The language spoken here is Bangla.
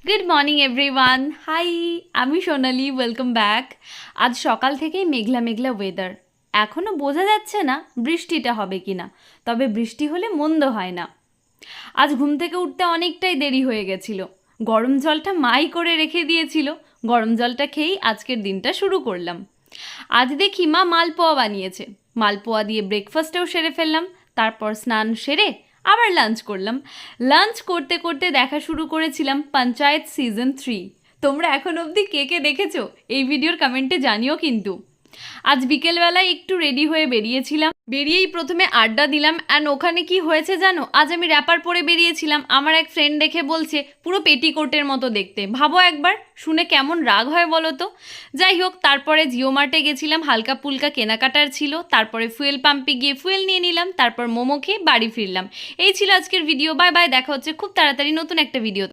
গুড মর্নিং এভরিওয়ান, হাই, আমি সোনালি, ওয়েলকাম ব্যাক। আজ সকাল থেকেই মেঘলা মেঘলা ওয়েদার। এখনও বোঝা যাচ্ছে না বৃষ্টিটা হবে কি না, তবে বৃষ্টি হলে মন্দ হয় না। আজ ঘুম থেকে উঠতে অনেকটাই দেরি হয়ে গেছিল। গরম জলটা মাই করে রেখে দিয়েছিল, গরম জলটা খেয়েই আজকের দিনটা শুরু করলাম। আজ দেখি মা মালপোয়া বানিয়েছে, মালপোয়া দিয়ে ব্রেকফাস্টও সেরে ফেললাম। তারপর স্নান সেরে আবার লাঞ্চ করলাম। লাঞ্চ করতে করতে দেখা শুরু করেছিলাম পঞ্চায়েত সিজন 3। তোমরা এখন অবধি কে কে দেখেছো এই ভিডিওর কমেন্টে জানিও কিন্তু। আজ বিকেলবেলায় একটু রেডি হয়ে বেরিয়েছিলাম, বেরিয়েই প্রথমে আড্ডা দিলাম। অ্যান্ড ওখানে কি হয়েছে জানো, আজ আমি র্যাপার পরে বেরিয়েছিলাম। আমার এক ফ্রেন্ড দেখে বলছে পুরো পেটিকোটের মতো দেখতে। ভাবো একবার, শুনে কেমন রাগ হয় বলো তো। যাই হোক, তারপরে জিও মার্টে গেছিলাম, হালকা পুলকা কেনাকাটার ছিল। তারপরে ফুয়েল পাম্পে গিয়ে ফুয়েল নিয়ে নিলাম, তারপর মোমো খেয়ে বাড়ি ফিরলাম। এই ছিল আজকের ভিডিও। বাই বাই, দেখা হচ্ছে খুব তাড়াতাড়ি নতুন একটা ভিডিও।